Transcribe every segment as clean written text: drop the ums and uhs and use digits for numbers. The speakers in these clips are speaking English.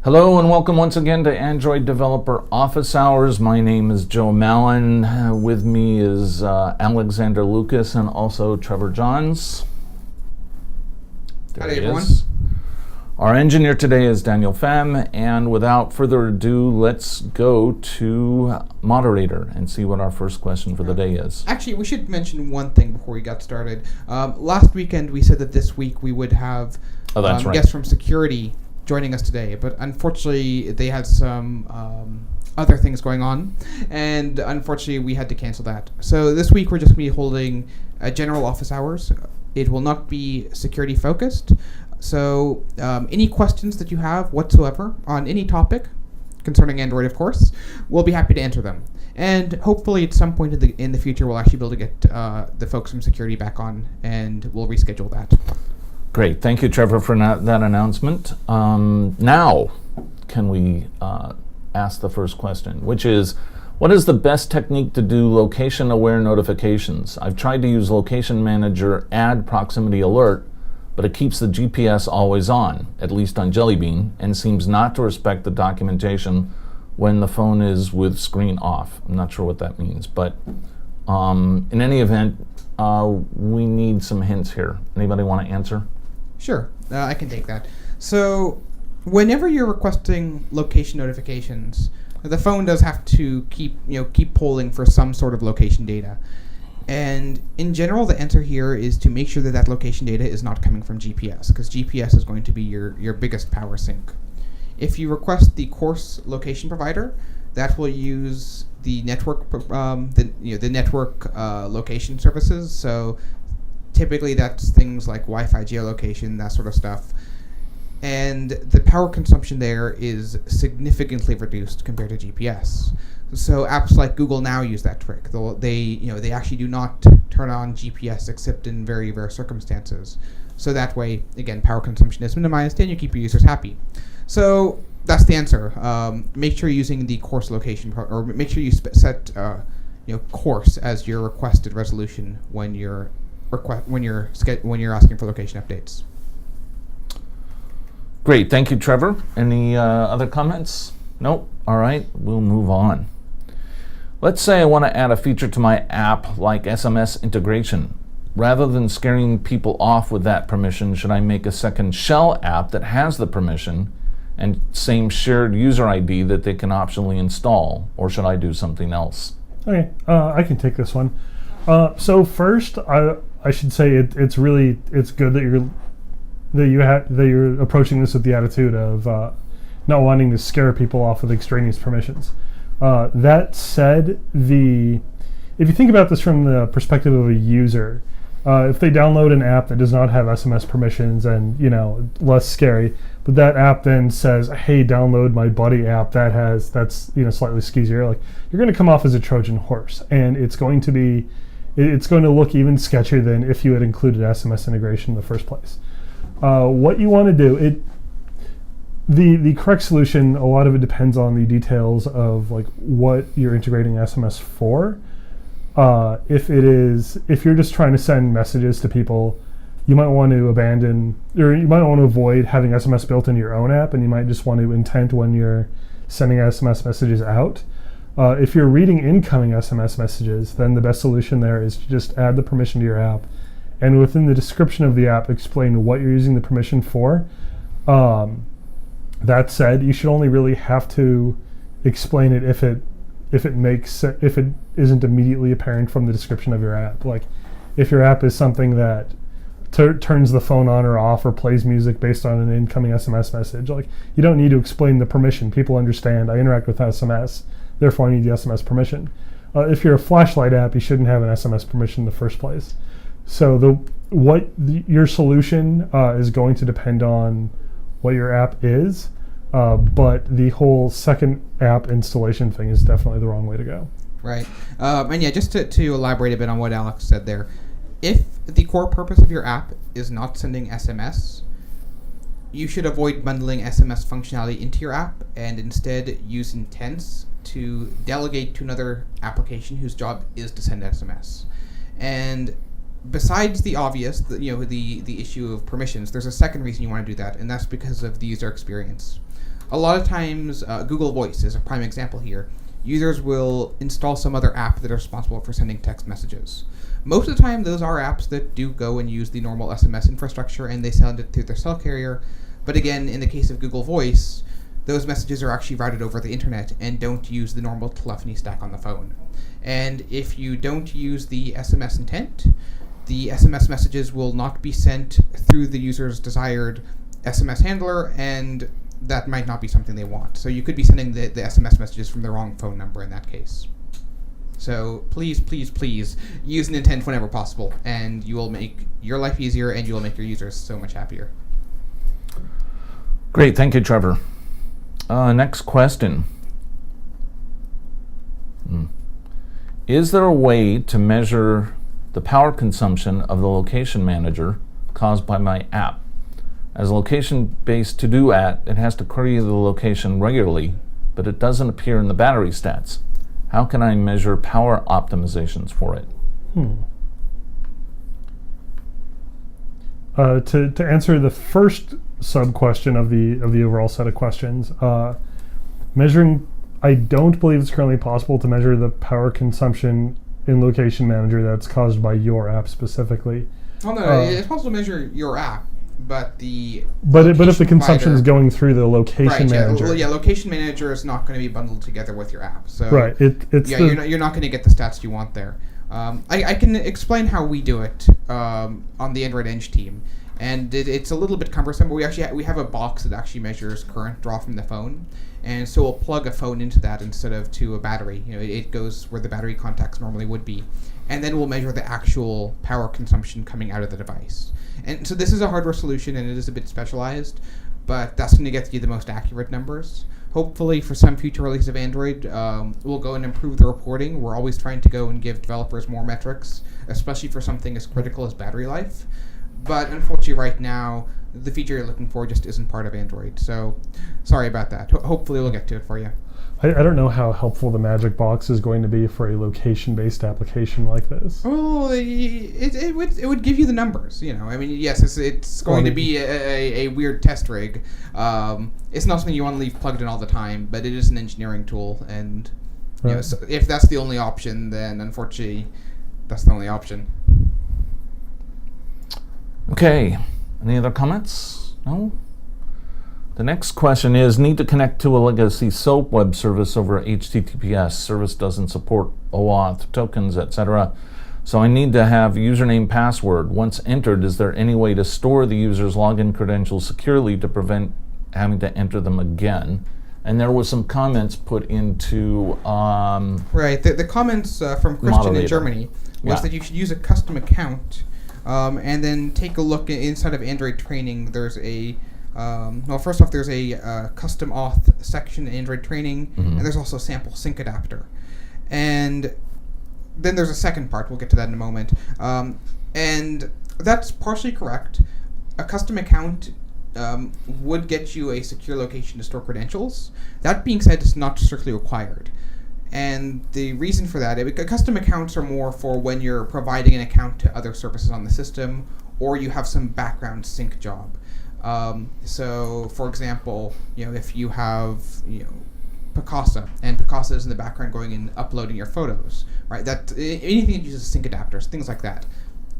Hello and welcome once again to Android Developer Office Hours. My name is Joe Mallon. With me is Alexander Lucas and also Trevor Johns. Howdy, everyone. Our engineer today is Daniel Pham, and without further ado, let's go to moderator and see what our first question for the day is. Actually, we should mention one thing before we got started. Last weekend, we said that this week we would have guests from security joining us today, but unfortunately they had some other things going on, and unfortunately we had to cancel that. So this week we're just going to be holding general office hours. It will not be security focused. So any questions that you have whatsoever on any topic concerning Android, of course, we'll be happy to answer them. And hopefully at some point in the future we'll actually be able to get the folks from security back on, and we'll reschedule that. Great. Thank you, Trevor, for that announcement. Now, can we ask the first question, which is, what is the best technique to do location-aware notifications? I've tried to use Location Manager Add Proximity Alert, but it keeps the GPS always on, at least on Jelly Bean, and seems not to respect the documentation when the phone is with screen off. I'm not sure what that means, but in any event, we need some hints here. Anybody want to answer? Sure, I can take that. So whenever you're requesting location notifications, the phone does have to keep polling for some sort of location data. And in general, the answer here is to make sure that that location data is not coming from GPS, because GPS is going to be your biggest power sink. If you request the coarse location provider, that will use the network network location services. So typically that's things like Wi-Fi geolocation, that sort of stuff. And the power consumption there is significantly reduced compared to GPS. So apps like Google Now use that trick. They actually do not turn on GPS except in very rare circumstances. So that way, again, power consumption is minimized and you keep your users happy. So that's the answer. Make sure you're using the coarse location, or make sure you set coarse as your requested resolution when you're asking for location updates. Great, thank you, Trevor. Any other comments? Nope. All right, we'll move on. Let's say I want to add a feature to my app like SMS integration. Rather than scaring people off with that permission, should I make a second shell app that has the permission and same shared user ID that they can optionally install, or should I do something else? Okay, I can take this one. So first, I should say it's good that you're approaching this with the attitude of not wanting to scare people off with extraneous permissions. That said, if you think about this from the perspective of a user, if they download an app that does not have SMS permissions and less scary, but that app then says, "Hey, download my buddy app that's slightly skeezier," like you're going to come off as a Trojan horse, and it's going to look even sketchier than if you had included SMS integration in the first place. What you want to do, the correct solution, a lot of it depends on the details of like what you're integrating SMS for. If you're just trying to send messages to people, you might want to avoid having SMS built into your own app, and you might just want to intent when you're sending SMS messages out. If you're reading incoming SMS messages, then the best solution there is to just add the permission to your app, and within the description of the app, explain what you're using the permission for. That said, you should only really have to explain it if it isn't immediately apparent from the description of your app. Like, if your app is something that turns the phone on or off or plays music based on an incoming SMS message, like you don't need to explain the permission. People understand. I interact with SMS, therefore I need the SMS permission. If you're a flashlight app, you shouldn't have an SMS permission in the first place. So your solution is going to depend on what your app is, but the whole second app installation thing is definitely the wrong way to go. Right. And yeah, just to elaborate a bit on what Alex said there, if the core purpose of your app is not sending SMS, you should avoid bundling SMS functionality into your app and instead use intents to delegate to another application whose job is to send SMS. And besides the obvious, the issue of permissions, there's a second reason you want to do that, and that's because of the user experience. a lot of times, Google Voice is a prime example here. Users will install some other app that is responsible for sending text messages. Most of the time, those are apps that do go and use the normal SMS infrastructure, and they send it through their cell carrier. But again, in the case of Google Voice, those messages are actually routed over the internet and don't use the normal telephony stack on the phone. And if you don't use the SMS intent, the SMS messages will not be sent through the user's desired SMS handler, and that might not be something they want. So you could be sending the SMS messages from the wrong phone number in that case. So please, please, please use an intent whenever possible, and you will make your life easier and you will make your users so much happier. Great, thank you, Trevor. Next question. Is there a way to measure the power consumption of the location manager caused by my app? As a location-based to-do app, it has to query the location regularly, but it doesn't appear in the battery stats. How can I measure power optimizations for it? To answer the first sub-question of the overall set of questions, measuring, I don't believe it's currently possible to measure the power consumption in Location Manager that's caused by your app specifically. Well, no, it's possible to measure your app, but if the consumption is going through the Location Manager, Location Manager is not going to be bundled together with your app. So right, you're not going to get the stats you want there. I can explain how we do it on the Android Eng team, and it's a little bit cumbersome. But we have a box that actually measures current draw from the phone, and so we'll plug a phone into that instead of to a battery. It goes where the battery contacts normally would be, and then we'll measure the actual power consumption coming out of the device. And so this is a hardware solution, and it is a bit specialized, but that's going to get you the most accurate numbers. Hopefully, for some future release of Android, we'll go and improve the reporting. We're always trying to go and give developers more metrics, especially for something as critical as battery life. But unfortunately, right now, the feature you're looking for just isn't part of Android. So, sorry about that. Hopefully, we'll get to it for you. I don't know how helpful the Magic Box is going to be for a location-based application like this. Well, it would give you the numbers. I mean, yes, it's going to be a weird test rig. It's not something you want to leave plugged in all the time, but it is an engineering tool, and so if that's the only option, then unfortunately, that's the only option. Okay, any other comments? No? The next question is, need to connect to a legacy SOAP web service over HTTPS. Service doesn't support OAuth, tokens, etc. So I need to have username, password. Once entered, is there any way to store the user's login credentials securely to prevent having to enter them again? And there was some comments put into... right, the comments from Christian in Germany was that you should use a custom account and then take a look inside of Android training. There's a... first off, there's a custom auth section in Android training, and there's also a sample sync adapter. And then there's a second part. We'll get to that in a moment. And that's partially correct. A custom account would get you a secure location to store credentials. That being said, it's not strictly required. And the reason for that, custom accounts are more for when you're providing an account to other services on the system, or you have some background sync job. So, for example, if you have, Picasa, and Picasa is in the background going and uploading your photos, right? That anything that uses sync adapters, things like that.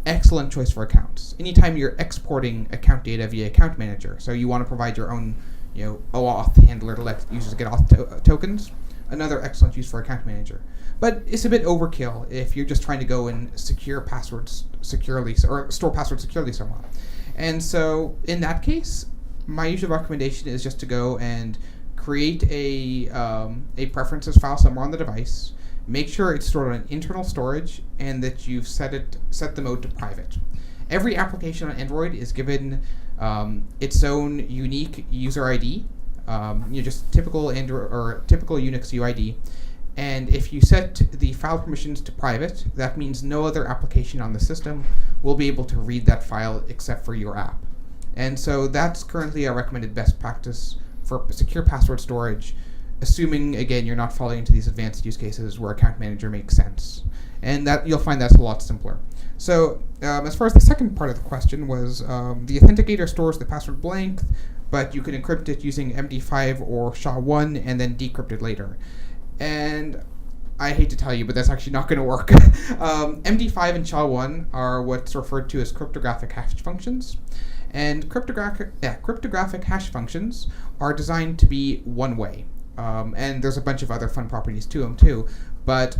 Excellent choice for accounts. Anytime you're exporting account data via Account Manager, so you want to provide your own, OAuth handler to let users get auth tokens, another excellent use for Account Manager. But it's a bit overkill if you're just trying to go and secure passwords securely, or store passwords securely somewhere. And so, in that case, my usual recommendation is just to go and create a preferences file somewhere on the device. Make sure it's stored on internal storage, and that you've set the mode to private. Every application on Android is given its own unique user ID. Just typical Android or typical Unix UID. And if you set the file permissions to private, that means no other application on the system will be able to read that file except for your app. And so that's currently a recommended best practice for secure password storage, assuming, again, you're not falling into these advanced use cases where Account Manager makes sense. And that you'll find that's a lot simpler. So as far as the second part of the question was, the authenticator stores the password blank, but you can encrypt it using MD5 or SHA-1 and then decrypt it later. And I hate to tell you, but that's actually not going to work. MD5 and SHA-1 are what's referred to as cryptographic hash functions. And cryptographic hash functions are designed to be one-way. And there's a bunch of other fun properties to them too. But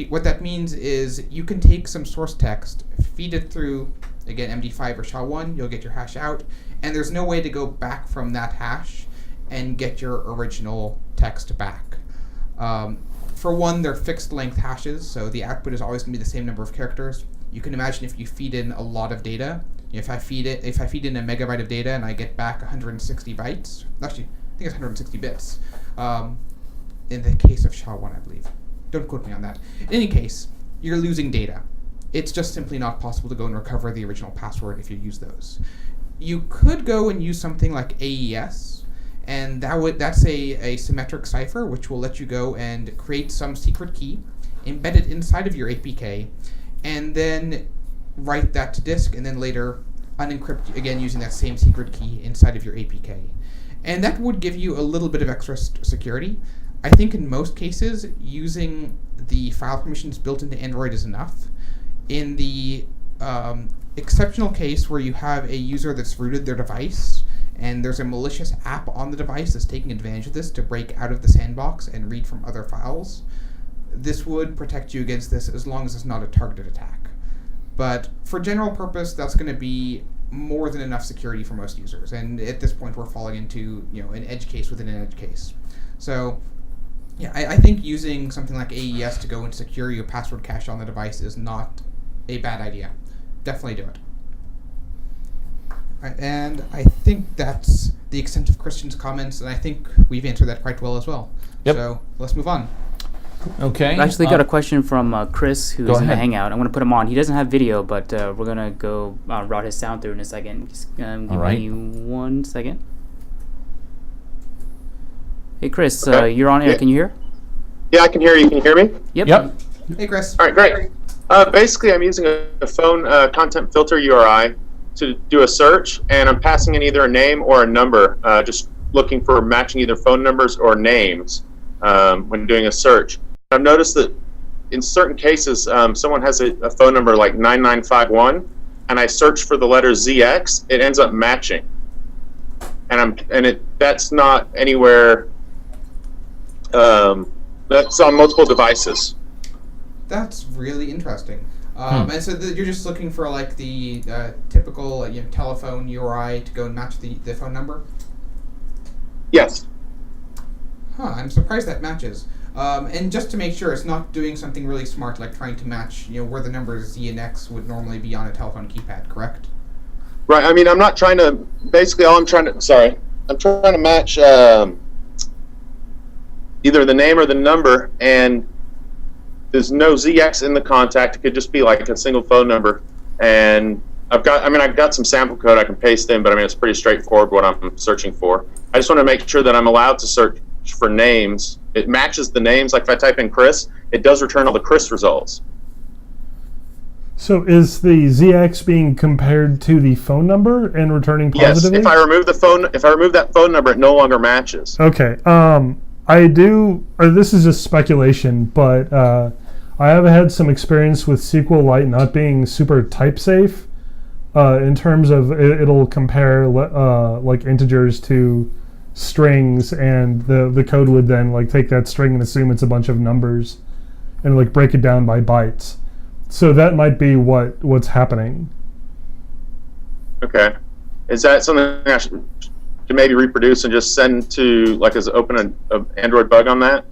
what that means is you can take some source text, feed it through, again, MD5 or SHA-1, you'll get your hash out, and there's no way to go back from that hash and get your original text back. For one, they're fixed length hashes, so the output is always going to be the same number of characters. You can imagine if you feed in a lot of data, if I feed in a megabyte of data and I get back 160 bytes, actually, I think it's 160 bits, in the case of SHA-1, I believe. Don't quote me on that. In any case, you're losing data. It's just simply not possible to go and recover the original password if you use those. You could go and use something like AES, and that's a symmetric cipher which will let you go and create some secret key, embed it inside of your APK, and then write that to disk, and then later unencrypt, again using that same secret key inside of your APK. And that would give you a little bit of extra security. I think in most cases, using the file permissions built into Android is enough. In the exceptional case where you have a user that's rooted their device, and there's a malicious app on the device that's taking advantage of this to break out of the sandbox and read from other files, this would protect you against this as long as it's not a targeted attack. But for general purpose, that's going to be more than enough security for most users. And at this point, we're falling into an edge case within an edge case. So yeah, I think using something like AES to go and secure your password cache on the device is not a bad idea. Definitely do it. And I think that's the extent of Christian's comments, and I think we've answered that quite well as well. Yep. So let's move on. Okay. I actually got a question from Chris, who's Go in the ahead. Hangout. I'm going to put him on. He doesn't have video, but we're going to go route his sound through in a second. Just give right. me 1 second. Hey, Chris, Okay. you're on air. Yeah. Can you hear? Yeah, I can hear you. Can you hear me? Yep. Hey, Chris. All right, great. Basically, I'm using a phone content filter URI to do a search, and I'm passing in either a name or a number, just looking for matching either phone numbers or names when doing a search. I've noticed that in certain cases, someone has a phone number like 9951, and I search for the letter ZX, it ends up matching. And that's not anywhere, that's on multiple devices. That's really interesting. And so you're just looking for like the typical telephone URI to go and match the phone number? Yes. Huh, I'm surprised that matches. And just to make sure it's not doing something really smart like trying to match where the numbers Z and X would normally be on a telephone keypad, correct? Right. I mean, I'm not trying to. Basically, I'm trying to match either the name or the number, and there's no ZX in the contact. It could just be like a single phone number, and I've got some sample code I can paste in, but I mean, it's pretty straightforward what I'm searching for. I just want to make sure that I'm allowed to search for names. It matches the names. Like if I type in Chris, it does return all the Chris results. So is the ZX being compared to the phone number and returning Yes. positively? If I remove that phone number, it no longer matches. Okay. I do. This is just speculation, but I have had some experience with SQLite not being super type safe. In terms of it'll compare like integers to strings, and the code would then like take that string and assume it's a bunch of numbers, and like break it down by bytes. So that might be what's happening. Okay. Is that something I should maybe reproduce and just send to open an Android bug on that?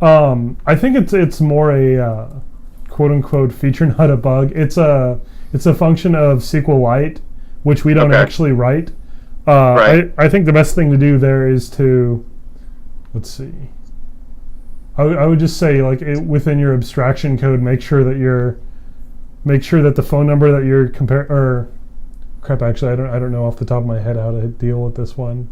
I think it's more a quote unquote feature, not a bug. It's a function of SQLite, which we don't Okay. actually write. Right. I think the best thing to do there is to, let's see. I would just say within your abstraction code, make sure that the phone number that you're actually I don't know off the top of my head how to deal with this one.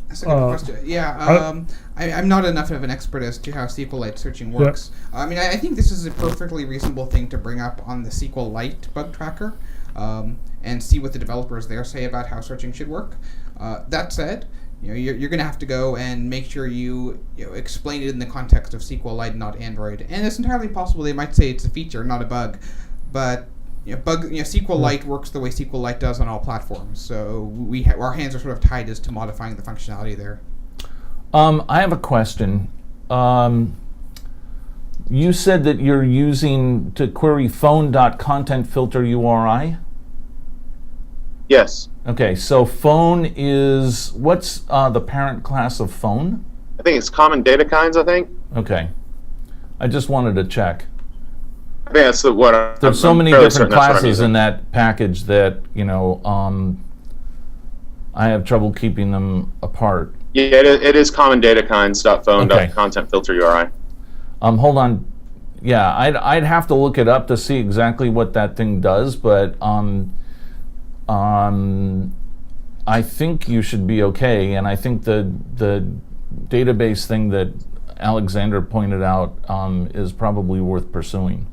That's a good question. Yeah, I'm not enough of an expert as to how SQLite searching works. I mean, I think this is a perfectly reasonable thing to bring up on the SQLite bug tracker. and see what the developers there say about how searching should work. That said, you're going to have to go and make sure you explain it in the context of SQLite, not Android. And it's entirely possible they might say it's a feature, not a bug. But SQLite works the way SQLite does on all platforms. So our hands are sort of tied as to modifying the functionality there. I have a question. You said that you're using to query phone.contentFilterURI? Yes. Okay, so phone is, what's the parent class of phone? I think it's common data kinds, I think. Okay. I just wanted to check. I think that's what There's so many different classes in that package that, I have trouble keeping them apart. Yeah, it is common data kinds.phone.contentFilterURI. Hold on. Yeah, I'd have to look it up to see exactly what that thing does, but I think you should be okay, and I think the database thing that Alexander pointed out is probably worth pursuing.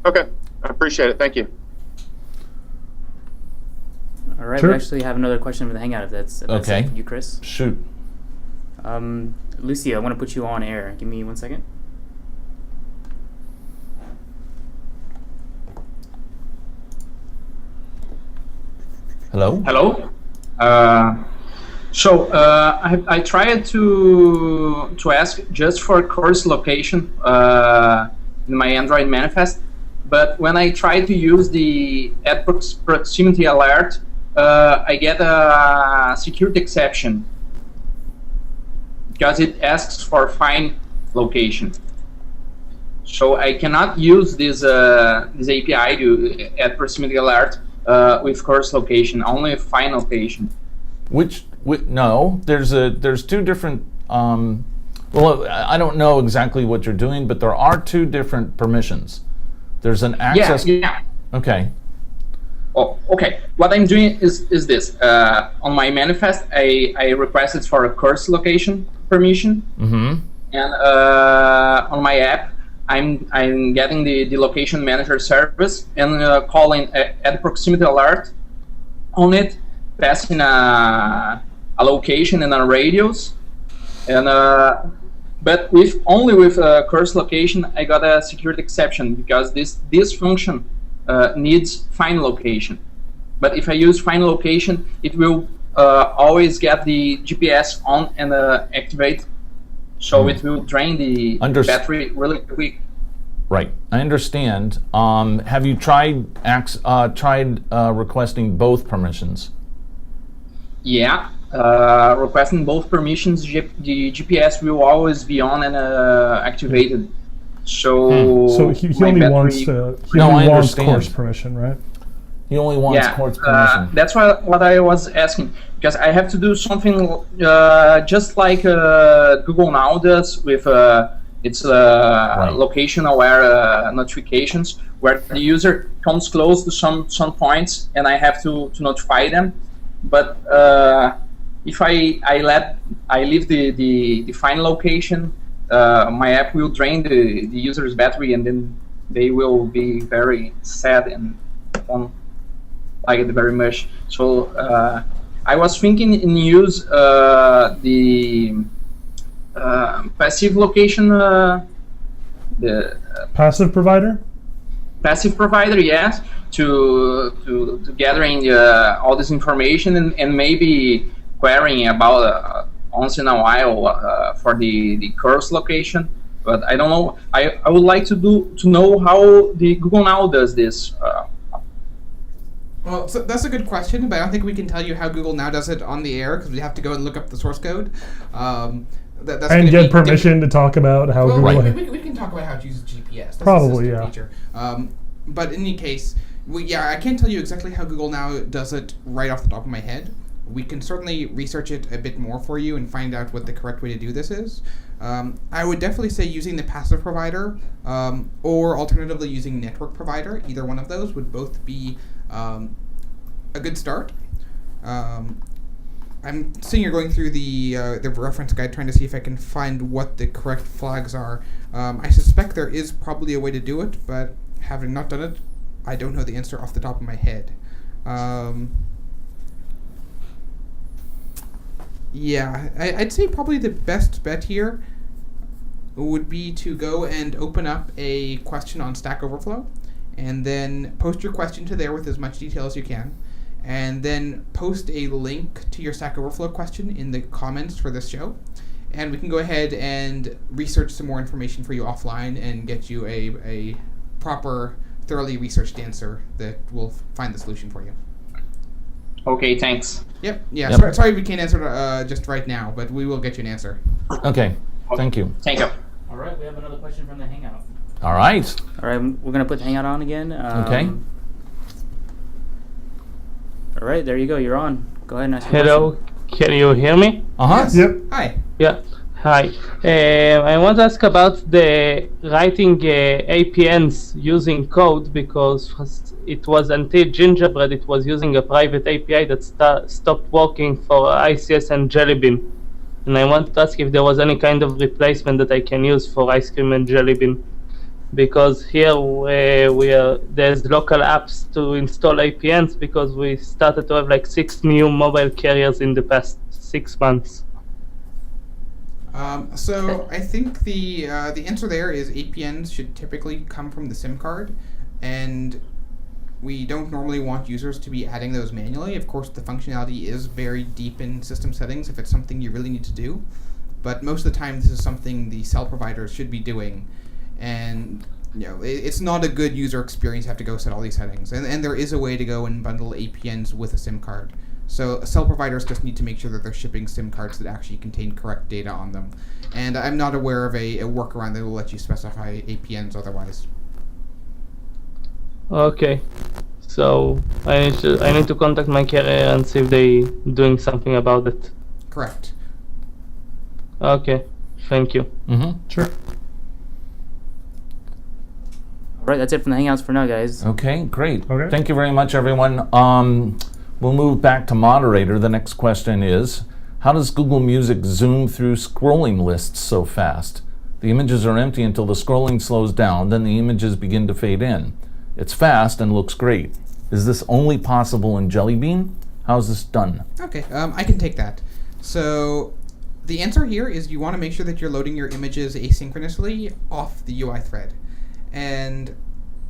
Okay, I appreciate it. Thank you. All right, Sure. we actually have another question for the Hangout if that's Okay. it for you, Chris. Shoot. Lucia, I want to put you on air. Give me 1 second. Hello? Hello. I tried to ask just for course location in my Android manifest, but when I try to use the add proximity alert, I get a security exception because it asks for find location. So I cannot use this API to add proximity alert with course location, only find location. No, there's two different. Well, I don't know exactly what you're doing, but there are two different permissions. There's an access. Yeah. Okay. Oh, okay. What I'm doing is this. On my manifest, I requested for a course location permission, Mm-hmm. and on my app, I'm getting the location manager service and calling add proximity alert on it, passing a location and a radius, and but only with course location, I got a security exception because this function needs find location. But if I use find location, it will always get the GPS on and activate, so it will drain the battery really quick. Right, I understand. Have you tried requesting both permissions? Yeah, requesting both permissions, the GPS will always be on and activated. So he my only wants battery- he No, only I wants understand. course permission, right? He only wants court's permission. That's what I was asking, because I have to do something just like Google Now does with its location-aware notifications, where the user comes close to some points, and I have to notify them. But if I leave the find location, my app will drain the user's battery, and then they will be very sad and won't like it very much. So I was thinking in use the passive location, the Passive provider? passive provider, yes, to gathering all this information and maybe querying about once in a while for the course location. But I don't know. I would like to know how the Google Now does this. Well, so that's a good question, but I don't think we can tell you how Google Now does it on the air because we have to go and look up the source code. That's And gonna get be permission to talk about how Well, Google... we can talk about how it uses GPS. That's Probably, a system yeah. feature. But in any case, I can't tell you exactly how Google Now does it right off the top of my head. We can certainly research it a bit more for you and find out what the correct way to do this is. I would definitely say using the passive provider or alternatively using network provider. Either one of those would both be a good start. I'm sitting here going through the reference guide trying to see if I can find what the correct flags are. I suspect there is probably a way to do it, but having not done it, I don't know the answer off the top of my head. Yeah, I'd say probably the best bet here would be to go and open up a question on Stack Overflow, and then post your question to there with as much detail as you can, and then post a link to your Stack Overflow question in the comments for this show, and we can go ahead and research some more information for you offline and get you a proper, thoroughly researched answer that will find the solution for you. Okay, thanks. Yep. Yeah. Yep. Sorry we can't answer just right now, but we will get you an answer. Okay, thank you. Thank you. All right, we have another question from the Hangout. All right. All right, we're gonna put the Hangout on again. Okay. All right, there you go. You're on. Go ahead and ask your Hello, can you hear me? Uh-huh. Yes. Yep. Hi. Yeah. Hi. I want to ask about the writing APNs using code, because it was until Gingerbread it was using a private API that stopped working for ICS and Jelly Bean. And I want to ask if there was any kind of replacement that I can use for Ice Cream and Jelly Bean. Because here there's local apps to install APNs, because we started to have like 6 new mobile carriers in the past 6 months. So I think the answer there is APNs should typically come from the SIM card, and we don't normally want users to be adding those manually. Of course, the functionality is very deep in system settings if it's something you really need to do, but most of the time this is something the cell providers should be doing, and it's not a good user experience to have to go set all these settings. And there is a way to go and bundle APNs with a SIM card. So cell providers just need to make sure that they're shipping SIM cards that actually contain correct data on them. And I'm not aware of a workaround that will let you specify APNs otherwise. Okay, so I need to contact my carrier and see if they doing something about it. Correct. Okay, thank you. Mm-hmm. Sure. All right, that's it from the Hangouts for now, guys. Okay, great. Okay. Thank you very much, everyone. We'll move back to moderator. The next question is, how does Google Music zoom through scrolling lists so fast? The images are empty until the scrolling slows down, then the images begin to fade in. It's fast and looks great. Is this only possible in Jelly Bean? How's this done? Okay, I can take that. So the answer here is you want to make sure that you're loading your images asynchronously off the UI thread. And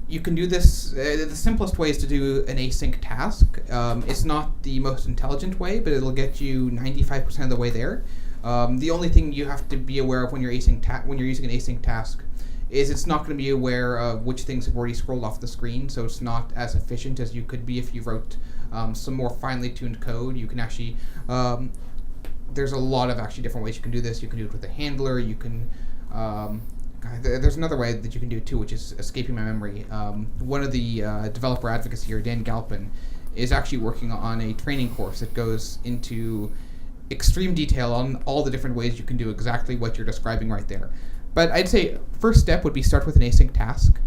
you can do this, the simplest way is to do an async task. It's not the most intelligent way, but it'll get you 95% of the way there. The only thing you have to be aware of when you're using an async task is it's not going to be aware of which things have already scrolled off the screen, so it's not as efficient as you could be if you wrote some more finely tuned code. You can actually, there's a lot of actually different ways you can do this. You can do it with a handler, you can, there's another way that you can do it too, which is escaping my memory. One of the developer advocates here, Dan Galpin, is actually working on a training course that goes into extreme detail on all the different ways you can do exactly what you're describing right there. But I'd say first step would be start with an async task.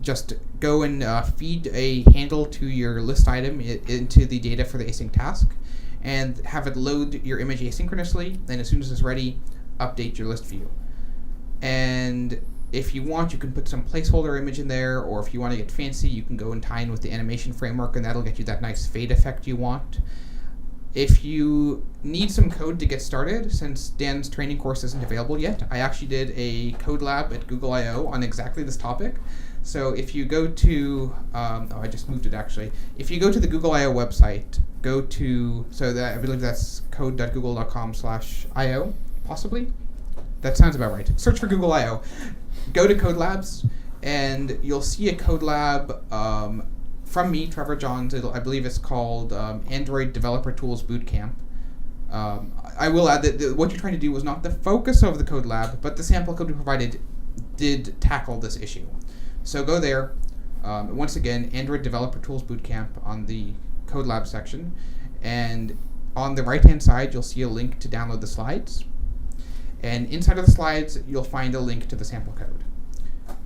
Just go and feed a handle to your list item into the data for the async task, and have it load your image asynchronously, and as soon as it's ready, update your list view. And if you want, you can put some placeholder image in there, or if you want to get fancy, you can go and tie in with the animation framework, and that'll get you that nice fade effect you want. If you need some code to get started, since Dan's training course isn't available yet, I actually did a code lab at Google I/O on exactly this topic. So if you go to, I just moved it actually. If you go to the Google I/O website, go to, I believe that's code.google.com/IO, possibly? That sounds about right. Search for Google I/O. Go to Code Labs, and you'll see a code lab from me, Trevor Johns. I believe it's called Android Developer Tools Bootcamp. I will add that what you're trying to do was not the focus of the code lab, but the sample code we provided did tackle this issue. So go there. Once again, Android Developer Tools Bootcamp on the Code Lab section. And on the right-hand side, you'll see a link to download the slides. And inside of the slides, you'll find a link to the sample code.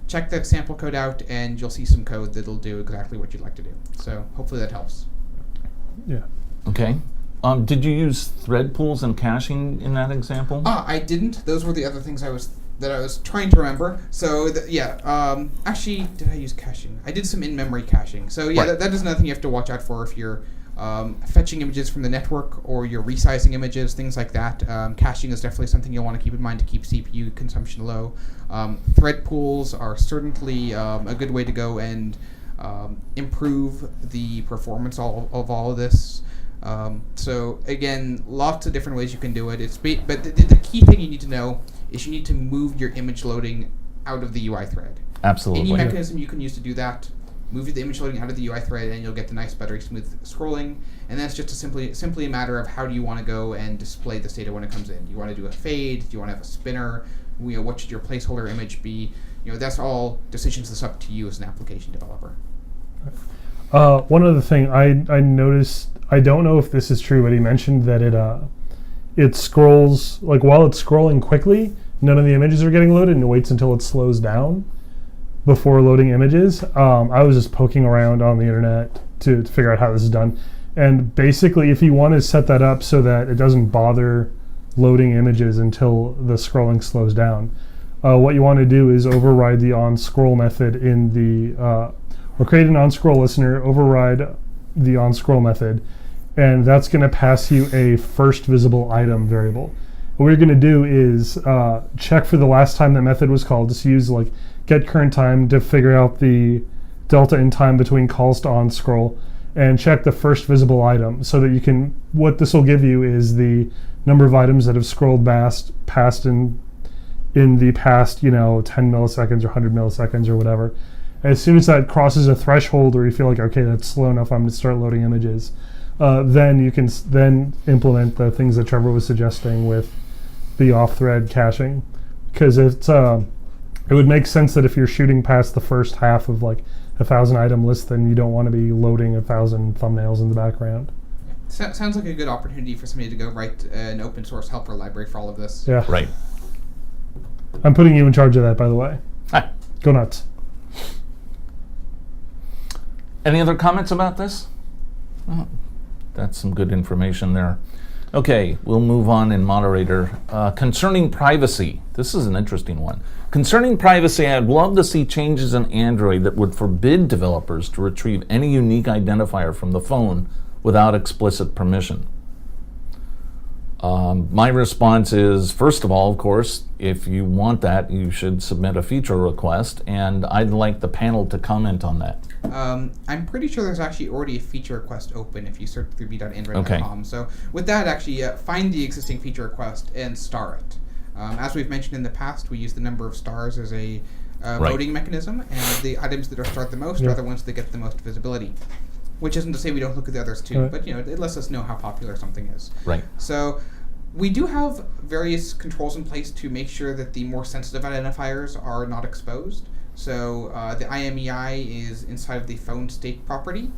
Check that sample code out, and you'll see some code that'll do exactly what you'd like to do. So hopefully that helps. Yeah. Okay. Did you use thread pools and caching in that example? I didn't. Those were the other things I was that I was trying to remember. So actually, did I use caching? I did some in-memory caching. So yeah, Right. that is another thing you have to watch out for if you're fetching images from the network or you're resizing images, things like that. Caching is definitely something you'll want to keep in mind to keep CPU consumption low. Thread pools are certainly a good way to go and improve the performance of all of this. So again, lots of different ways you can do it. But the key thing you need to know is you need to move your image loading out of the UI thread. Absolutely. Any mechanism you can use to do that, move the image loading out of the UI thread, and you'll get the nice, buttery smooth scrolling. And that's just simply a matter of how do you want to go and display this data when it comes in. Do you want to do a fade? Do you want to have a spinner? What should your placeholder image be? That's all decisions that's up to you as an application developer. One other thing I noticed, I don't know if this is true, but he mentioned that it scrolls, like while it's scrolling quickly, none of the images are getting loaded and it waits until it slows down before loading images. I was just poking around on the internet to figure out how this is done. And basically, if you want to set that up so that it doesn't bother loading images until the scrolling slows down, what you want to do is override the onScroll method in the, or create an onScroll listener, override the onScroll method, and that's going to pass you a first visible item variable. What you're going to do is check for the last time that method was called. Just use like get current time to figure out the delta in time between calls to onScroll, and check the first visible item so that you can, what this will give you is the number of items that have scrolled past in the past, 10 milliseconds or 100 milliseconds or whatever. As soon as that crosses a threshold where you feel like, okay, that's slow enough, I'm going to start loading images, then you can then implement the things that Trevor was suggesting with the off-thread caching. Because it would make sense that if you're shooting past the first half of like 1,000 item list, then you don't want to be loading 1,000 thumbnails in the background. Sounds like a good opportunity for somebody to go write an open source helper library for all of this. Yeah. Right. I'm putting you in charge of that, by the way. Hi. Go nuts. Any other comments about this? Oh, that's some good information there. Okay, we'll move on in moderator. Concerning privacy, this is an interesting one. Concerning privacy, I'd love to see changes in Android that would forbid developers to retrieve any unique identifier from the phone without explicit permission. My response is, first of all, of course, if you want that, you should submit a feature request, and I'd like the panel to comment on that. I'm pretty sure there's actually already a feature request open if you search 3b.android.com. Okay. So with that, actually, find the existing feature request and star it. As we've mentioned in the past, we use the number of stars as a voting mechanism, and the items that are starred the most are the ones that get the most visibility. Which isn't to say we don't look at the others too, but it lets us know how popular something is. Right. So we do have various controls in place to make sure that the more sensitive identifiers are not exposed. So the IMEI is inside of the phone state property,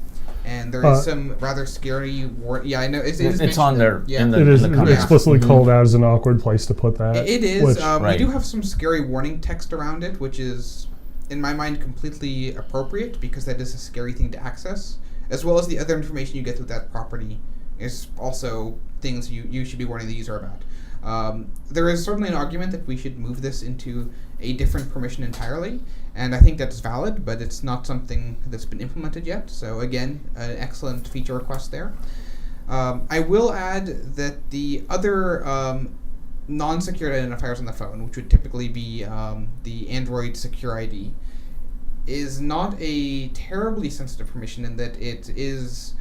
and there is some rather scary Yeah, I know. It's on there. Yeah. In the, It is in the comments. explicitly called out as an awkward place to put that. It is. which- We do have some scary warning text around it, which is, in my mind, completely appropriate because that is a scary thing to access, as well as the other information you get with that property is also things you should be warning the user about. There is certainly an argument that we should move this into a different permission entirely, and I think that's valid, but it's not something that's been implemented yet. So again, an excellent feature request there. I will add that the other non-secure identifiers on the phone, which would typically be the Android Secure ID, is not a terribly sensitive permission in that it is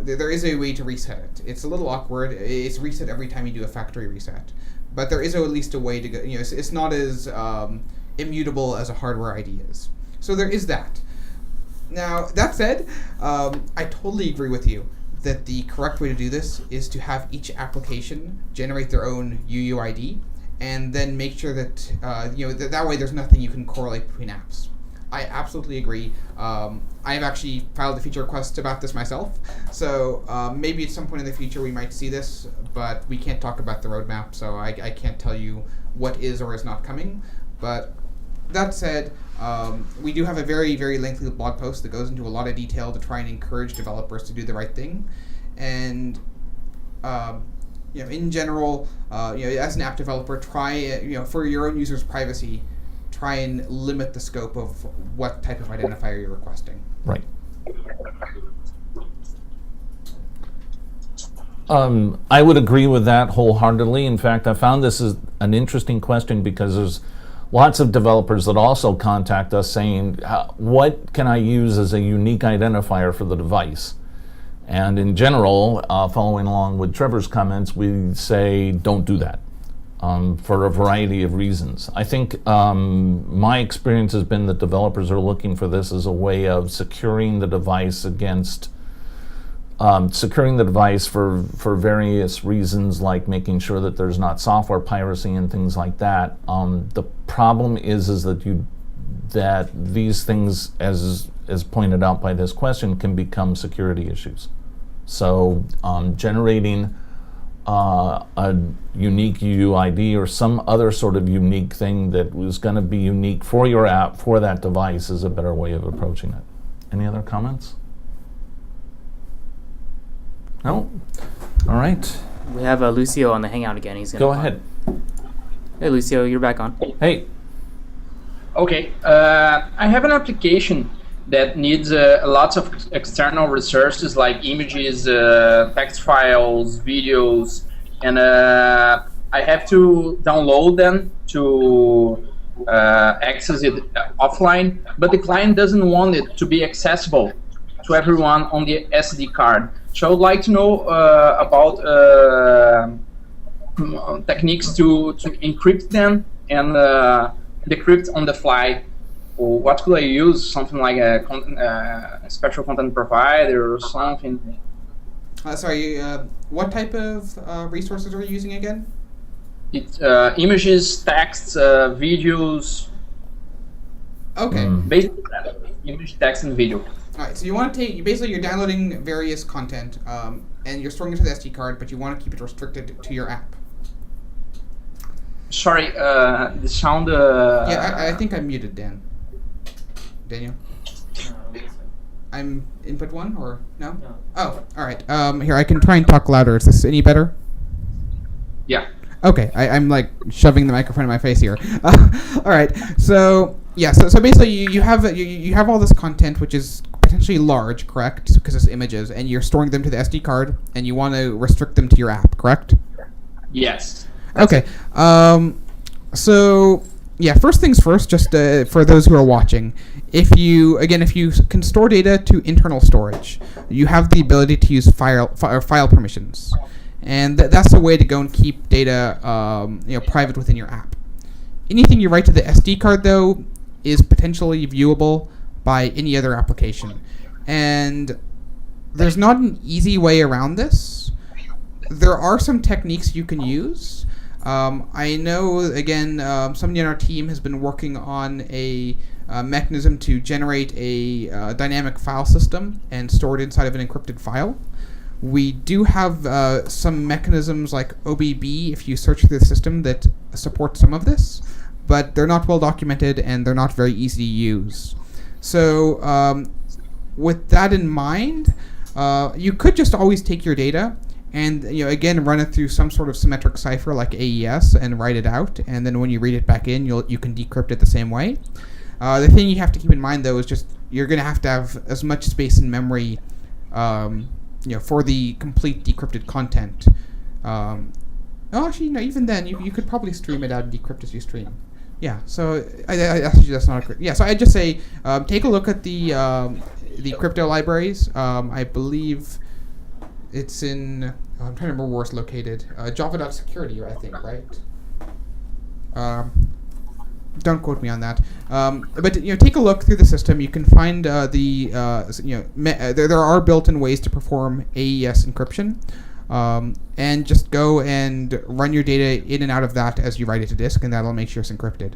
there is a way to reset it. It's a little awkward. It's reset every time you do a factory reset, but there is at least a way to go. It's not as immutable as a hardware ID is. So there is that. Now that said, I totally agree with you that the correct way to do this is to have each application generate their own UUID, and then make sure that that way there's nothing you can correlate between apps. I absolutely agree. I've actually filed a feature request about this myself, so maybe at some point in the future we might see this, but we can't talk about the roadmap, so I can't tell you what is or is not coming. But that said, we do have a very, very lengthy blog post that goes into a lot of detail to try and encourage developers to do the right thing. And in general, as an app developer, try for your own users' privacy, try and limit the scope of what type of identifier you're requesting. Right. I would agree with that wholeheartedly. In fact, I found this is an interesting question because there's lots of developers that also contact us saying, what can I use as a unique identifier for the device? And in general, following along with Trevor's comments, we say don't do that for a variety of reasons. I think my experience has been that developers are looking for this as a way of securing the device against for various reasons, like making sure that there's not software piracy and things like that. The problem is that these things, as pointed out by this question, can become security issues. So generating a unique UUID or some other sort of unique thing that was going to be unique for your app, for that device, is a better way of approaching it. Any other comments? No? All right. We have Lucio on the Hangout again. He's gonna Go talk. ahead. Hey, Lucio, you're back on. Hey. Okay, I have an application that needs lots of external resources like images, text files, videos, and I have to download them to access it offline, but the client doesn't want it to be accessible to everyone on the SD card. So I would like to know about techniques to encrypt them and decrypt on the fly. Or what could I use? Something like a special content provider or something? Sorry, what type of resources are you using again? It's images, text, videos. Okay. Basically, image, text, and video. All right, so you want to basically you're downloading various content and you're storing it to the SD card, but you want to keep it restricted to your app. Sorry, the sound... Yeah, I think I'm muted, Dan. Daniel? I'm input 1 or no? No. Oh, all right. Here, I can try and talk louder. Is this any better? Yeah. Okay, I'm like shoving the microphone in my face here. All right, so yeah, so basically you have all this content which is potentially large, correct? Because it's images, and you're storing them to the SD card, and you want to restrict them to your app, correct? Yes. Okay. So yeah, first things first. Just for those who are watching, if you can store data to internal storage, you have the ability to use file permissions, and that's a way to go and keep data private within your app. Anything you write to the SD card, though, is potentially viewable by any other application, and there's not an easy way around this. There are some techniques you can use. I know, again, somebody on our team has been working on a mechanism to generate a dynamic file system and store it inside of an encrypted file. We do have some mechanisms like OBB, if you search through the system, that support some of this, but they're not well documented and they're not very easy to use. So with that in mind, you could just always take your data and again run it through some sort of symmetric cipher like AES and write it out, and then when you read it back in, you can decrypt it the same way. The thing you have to keep in mind, though, is just you're going to have as much space in memory, for the complete decrypted content. Actually, no. Even then, you could probably stream it out and decrypt as you stream. Yeah. So actually, that's not a. Yeah. So I just say take a look at the crypto libraries. I believe it's in. I'm trying to remember where it's located. Java.security, I think, right? Don't quote me on that. But take a look through the system. You can find there are built-in ways to perform AES encryption, and just go and run your data in and out of that as you write it to disk, and that'll make sure it's encrypted.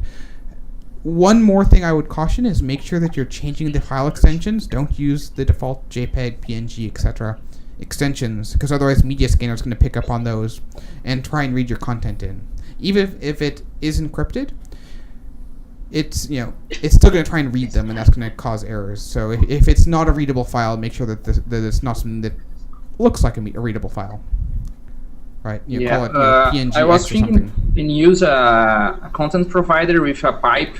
One more thing I would caution is make sure that you're changing the file extensions. Don't use the default JPEG, PNG, etc. extensions, because otherwise Media Scanner is going to pick up on those and try and read your content in. Even if it is encrypted, it's still going to try and read them, and that's going to cause errors. So if it's not a readable file, make sure that it's not something that looks like a readable file. right? You Yeah, call it PNG I was or thinking something. in use a content provider with a pipe,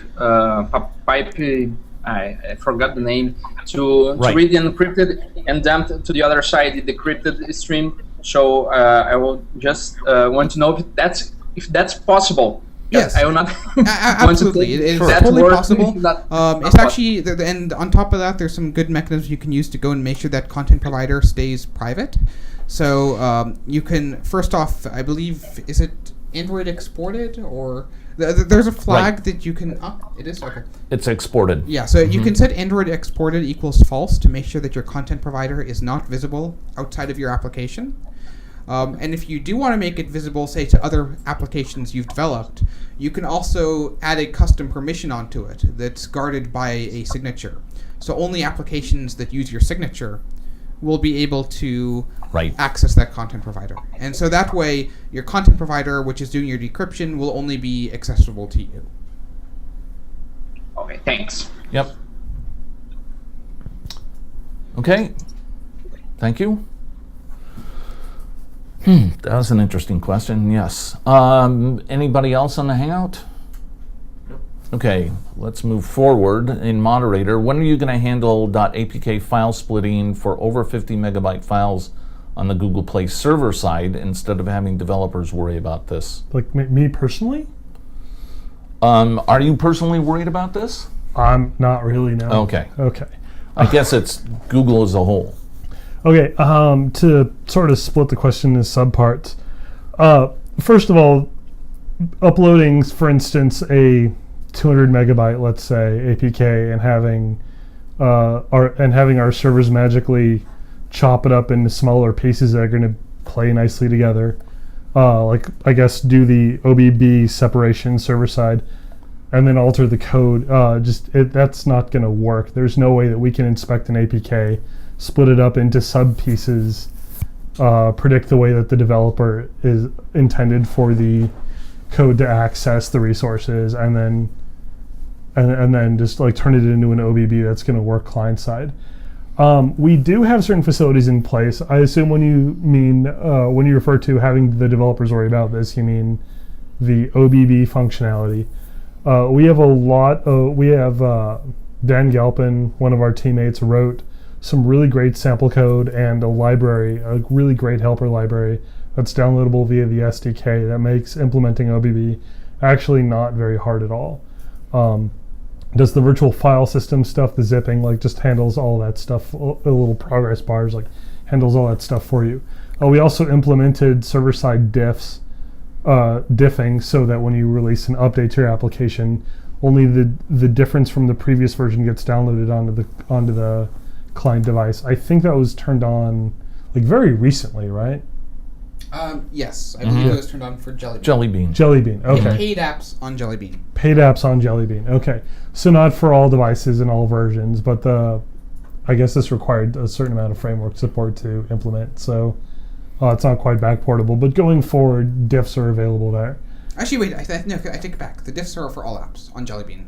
I forgot the name, to Right. read the encrypted and dump to the other side the decrypted stream. So I will just want to know if that's possible. Yes. I will not. Absolutely, it is That's totally worth possible. not- It's actually, and on top of that, there's some good mechanisms you can use to go and make sure that content provider stays private. So you can, first off, I believe, is it Android exported or there's a flag that you can. Oh, it is okay. It's exported. Yeah, so you can set Android exported equals false to make sure that your content provider is not visible outside of your application. And if you do want to make it visible, say, to other applications you've developed, you can also add a custom permission onto it that's guarded by a signature. So only applications that use your signature will be able to Right. access that content provider. And so that way, your content provider, which is doing your decryption, will only be accessible to you. Okay, thanks. Yep. Okay. Thank you. That was an interesting question. Yes. Anybody else on the Hangout? Okay, let's move forward. In moderator, when are you going to handle .apk file splitting for over 50 megabyte files on the Google Play server side instead of having developers worry about this? Like me personally, Are you personally worried about this? I'm not really, no. Okay. Okay. I guess it's Google as a whole. Okay, to sort of split the question into subparts. First of all, uploading, for instance, a 200 megabyte, let's say, APK, and having our servers magically chop it up into smaller pieces that are going to play nicely together. Like, I guess, do the OBB separation server side, and then alter the code. That's not going to work. There's no way that we can inspect an APK, split it up into sub pieces, predict the way that the developer is intended for the code to access the resources, and then just like turn it into an OBB that's going to work client side. We do have certain facilities in place. I assume when you mean when you refer to having the developers worry about this, you mean the OBB functionality. We have Dan Galpin, one of our teammates, wrote some really great sample code and a library, a really great helper library that's downloadable via the SDK that makes implementing OBB actually not very hard at all. Does the virtual file system stuff, the zipping, like just handles all that stuff, the little progress bars, like handles all that stuff for you. We also implemented server-side diffing so that when you release an update to your application, only the difference from the previous version gets downloaded onto the client device. I think that was turned on like very recently, right? Yes, I believe it was turned on for Jelly Bean. Jelly Bean. Jelly Bean, okay. Paid apps on Jelly Bean. Paid apps on Jelly Bean, okay. So not for all devices and all versions, but I guess this required a certain amount of framework support to implement, so it's not quite back portable, but going forward, diffs are available there. Actually, wait, I take it back. The diffs are for all apps on Jelly Bean.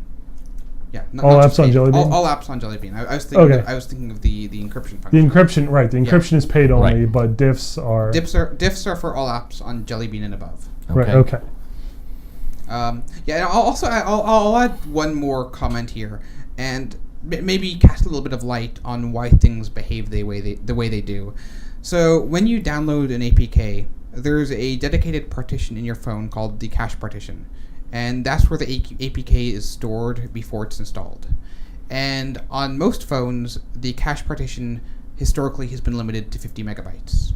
Yeah, All not apps just on paid. Jelly Bean? All apps on Jelly Bean. I was thinking. Okay. I was thinking of the encryption The function. encryption, right, the encryption is paid only, Right. but diffs are... Diffs are for all apps on Jelly Bean and above. Right, okay. Yeah, and I'll add one more comment here, and maybe cast a little bit of light on why things behave the way they do. So when you download an APK, there's a dedicated partition in your phone called the cache partition, and that's where the APK is stored before it's installed. And on most phones, the cache partition historically has been limited to 50 megabytes.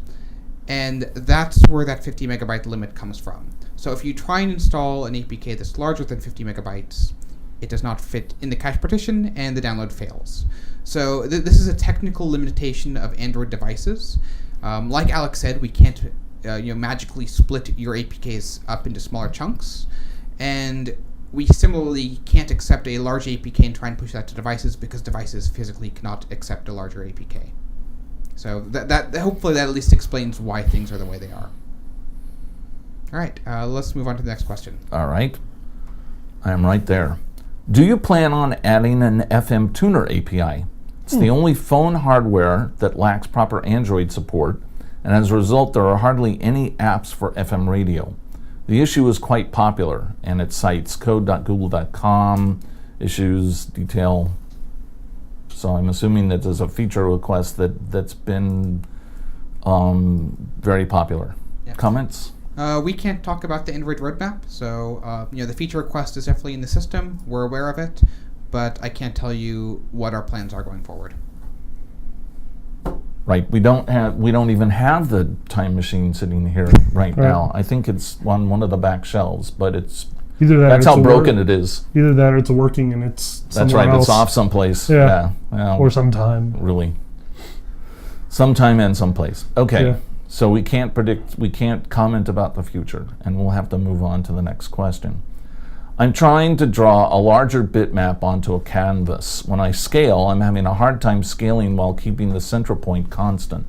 And that's where that 50 megabyte limit comes from. So if you try and install an APK that's larger than 50 megabytes, it does not fit in the cache partition and the download fails. So this is a technical limitation of Android devices. Like Alex said, we can't magically split your APKs up into smaller chunks. And we similarly can't accept a large APK and try and push that to devices because devices physically cannot accept a larger APK. So that hopefully that at least explains why things are the way they are. All right, let's move on to the next question. All right. I am right there. Do you plan on adding an FM Tuner API? It's the only phone hardware that lacks proper Android support, and as a result, there are hardly any apps for FM radio. The issue is quite popular, and it cites code.google.com issues detail. So I'm assuming that there's a feature request that's been very popular. Yeah. Comments? We can't talk about the Android roadmap, so the feature request is definitely in the system. We're aware of it, but I can't tell you what our plans are going forward. Right. We don't even have the time machine sitting here right now. I think it's on one of the back shelves, but it's Either that, that's or how it's broken it is. Either that, or it's working and it's That's somewhere right. else. It's off someplace. Yeah. Well, or sometime. really. Sometime and someplace. Okay. Yeah. So we can't predict, we can't comment about the future, and we'll have to move on to the next question. I'm trying to draw a larger bitmap onto a canvas. When I scale, I'm having a hard time scaling while keeping the center point constant.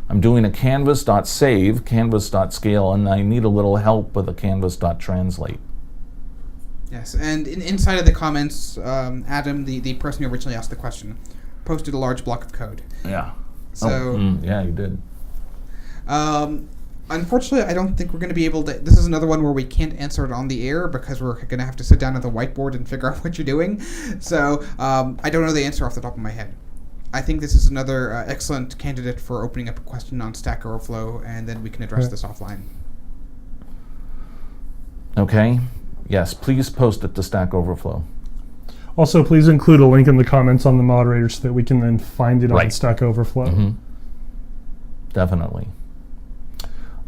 I'm doing a canvas.save, canvas.scale, and I need a little help with a canvas.translate. Yes, and inside of the comments, Adam, the person who originally asked the question, posted a large block of code. Yeah. So, yeah, you did. Unfortunately, I don't think we're going to be able to. This is another one where we can't answer it on the air because we're going to have to sit down at the whiteboard and figure out what you're doing. So, I don't know the answer off the top of my head. I think this is another excellent candidate for opening up a question on Stack Overflow, and then we can address this offline. Okay. Yes, please post it to Stack Overflow. Also, please include a link in the comments on the moderator so that we can then find it on Right. Stack Overflow. Mm-hmm. Definitely.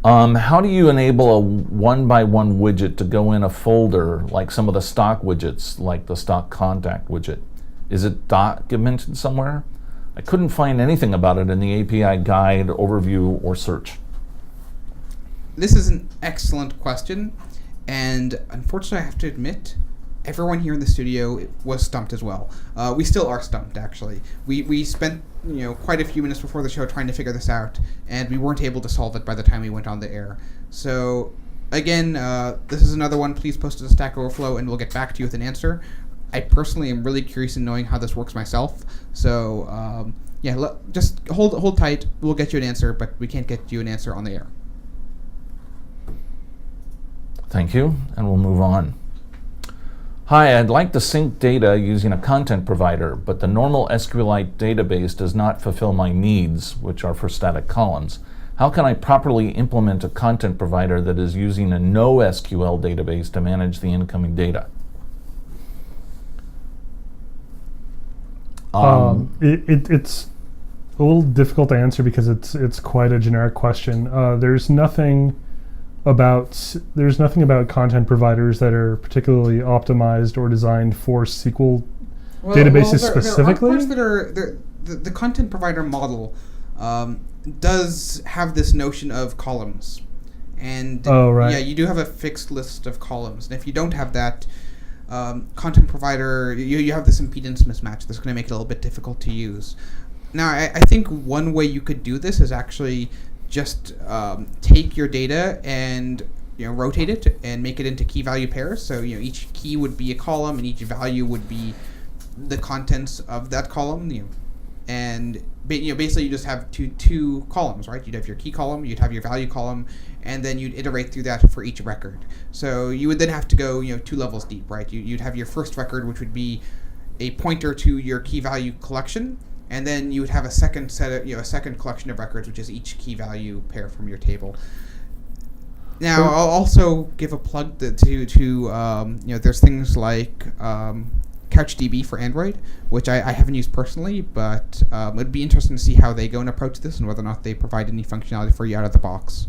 How do you enable a one-by-one widget to go in a folder like some of the stock widgets, like the stock contact widget? Is it documented somewhere? I couldn't find anything about it in the API guide, overview, or search. This is an excellent question, and unfortunately, I have to admit, everyone here in the studio was stumped as well. We still are stumped, actually. We spent quite a few minutes before the show trying to figure this out, and we weren't able to solve it by the time we went on the air. So, again, this is another one. Please post it to Stack Overflow, and we'll get back to you with an answer. I personally am really curious in knowing how this works myself. So, just hold tight. We'll get you an answer, but we can't get you an answer on the air. Thank you, and we'll move on. Hi, I'd like to sync data using a content provider, but the normal SQLite database does not fulfill my needs, which are for static columns. How can I properly implement a content provider that is using a NoSQL database to manage the incoming data? It's a little difficult to answer because it's quite a generic question. There's nothing about content providers that are particularly optimized or designed for SQL databases specifically. There are parts that are the content provider model does have this notion of columns, and you do have a fixed list of columns, and if you don't have that content provider, you have this impedance mismatch that's going to make it a little bit difficult to use. Now, I think one way you could do this is actually just take your data and rotate it and make it into key value pairs. So each key would be a column, and each value would be the contents of that column. And basically you just have two columns, right? You'd have your key column, you'd have your value column, and then you'd iterate through that for each record. So you would then have to go 2 levels deep, right? You'd have your first record, which would be a pointer to your key value collection. And then you would have a second set of, a second collection of records, which is each key value pair from your table. Now, I'll also give a plug to there's things like CouchDB for Android, which I haven't used personally, but it'd be interesting to see how they go and approach this and whether or not they provide any functionality for you out of the box.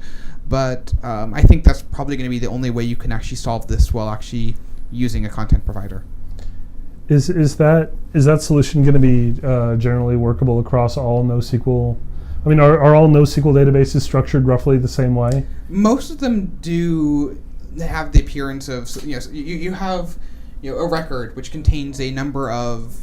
But I think that's probably going to be the only way you can actually solve this while actually using a content provider. Is that solution going to be generally workable across all NoSQL? I mean, are all NoSQL databases structured roughly the same way? Most of them do have the appearance of you have a record which contains a number of